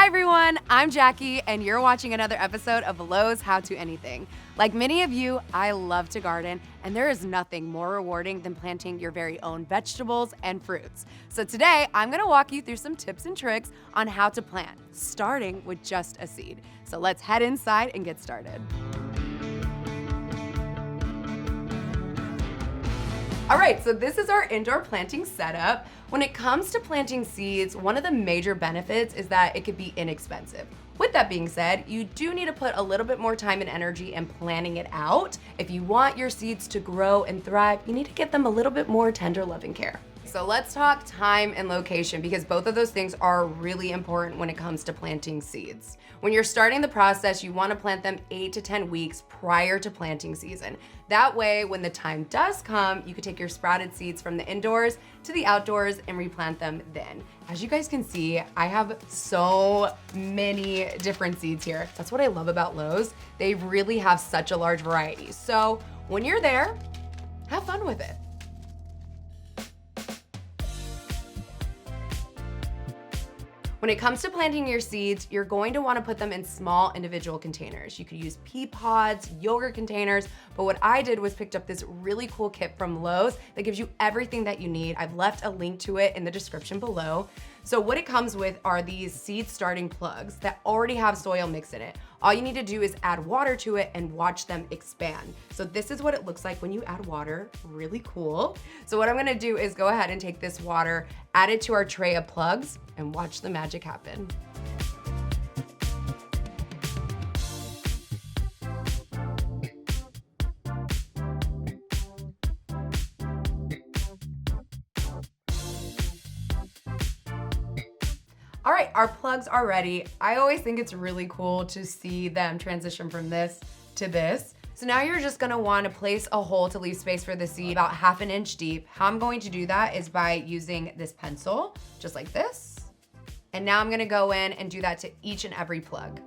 everyone, I'm Jackie, and you're watching another episode of Lowe's How to Anything. Like many of you, I love to garden, and there is nothing more rewarding than planting your very own vegetables and fruits. So today, I'm gonna walk you through some tips and tricks on how to plant, starting with just a seed. So let's head inside and get started. All right, so this is our indoor planting setup. When it comes to planting seeds, one of the major benefits is that it could be inexpensive. With that being said, you do need to put a little bit more time and energy in planning it out. If you want your seeds to grow and thrive, you need to give them a little bit more tender loving care. So let's talk time and location, because both of those things are really important when it comes to planting seeds. When you're starting the process, you want to plant them 8 to 10 weeks prior to planting season. That way, when the time does come, you can take your sprouted seeds from the indoors to the outdoors and replant them then. As you guys can see, I have so many different seeds here. That's what I love about Lowe's. They really have such a large variety. So when you're there, have fun with it. When it comes to planting your seeds, you're going to want to put them in small individual containers. You could use pea pods, yogurt containers, but what I did was picked up this really cool kit from Lowe's that gives you everything that you need. I've left a link to it in the description below. So what it comes with are these seed starting plugs that already have soil mix in it. All you need to do is add water to it and watch them expand. So this is what it looks like when you add water, really cool. So what I'm gonna do is go ahead and take this water, add it to our tray of plugs, and watch the magic happen. All right, our plugs are ready. I always think it's really cool to see them transition from this to this. So now you're just gonna wanna place a hole to leave space for the seed about 1/2 inch deep. How I'm going to do that is by using this pencil, just like this. And now I'm gonna go in and do that to each and every plug.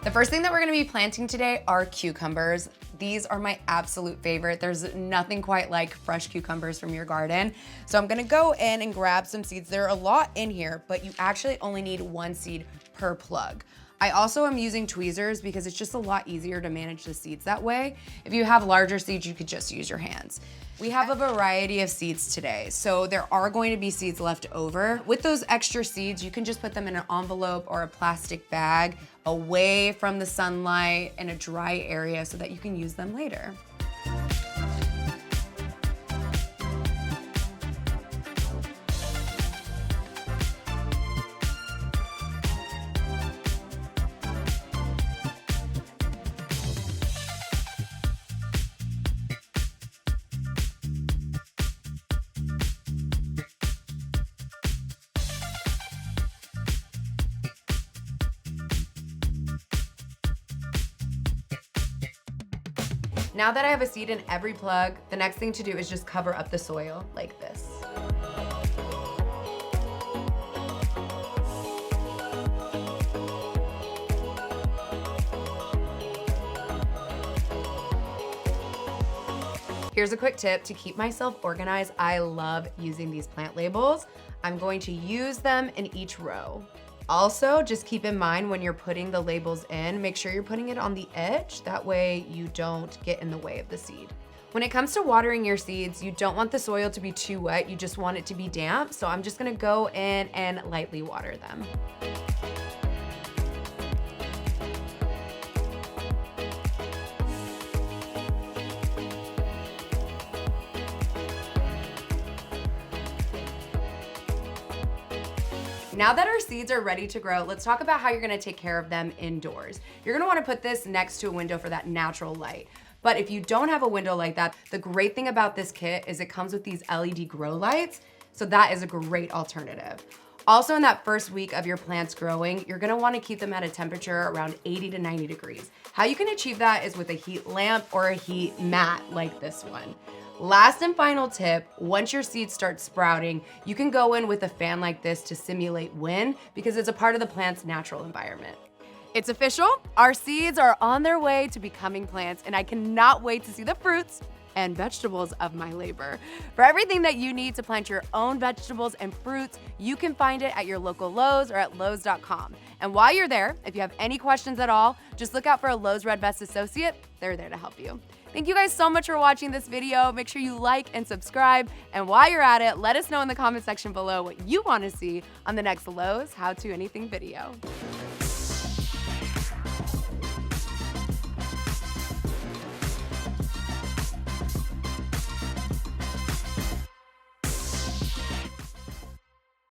The first thing that we're gonna be planting today are cucumbers. These are my absolute favorite. There's nothing quite like fresh cucumbers from your garden. So I'm gonna go in and grab some seeds. There are a lot in here, but you actually only need 1 seed per plug. I also am using tweezers because it's just a lot easier to manage the seeds that way. If you have larger seeds, you could just use your hands. We have a variety of seeds today, so there are going to be seeds left over. With those extra seeds, you can just put them in an envelope or a plastic bag away from the sunlight in a dry area so that you can use them later. Now that I have a seed in every plug, the next thing to do is just cover up the soil like this. Here's a quick tip to keep myself organized. I love using these plant labels. I'm going to use them in each row. Also, just keep in mind when you're putting the labels in, make sure you're putting it on the edge. That way you don't get in the way of the seed. When it comes to watering your seeds, you don't want the soil to be too wet. You just want it to be damp. So I'm just gonna go in and lightly water them. Now that our seeds are ready to grow, let's talk about how you're gonna take care of them indoors. You're gonna wanna put this next to a window for that natural light. But if you don't have a window like that, the great thing about this kit is it comes with these LED grow lights, so that is a great alternative. Also, in that first week of your plants growing, you're gonna wanna keep them at a temperature around 80 to 90 degrees. How you can achieve that is with a heat lamp or a heat mat like this one. Last and final tip, once your seeds start sprouting, you can go in with a fan like this to simulate wind because it's a part of the plant's natural environment. It's official, our seeds are on their way to becoming plants, and I cannot wait to see the fruits and vegetables of my labor. For everything that you need to plant your own vegetables and fruits, you can find it at your local Lowe's or at lowes.com. And while you're there, if you have any questions at all, just look out for a Lowe's Red Vest associate. They're there to help you. Thank you guys so much for watching this video. Make sure you like and subscribe. And while you're at it, let us know in the comment section below what you want to see on the next Lowe's How to Anything video.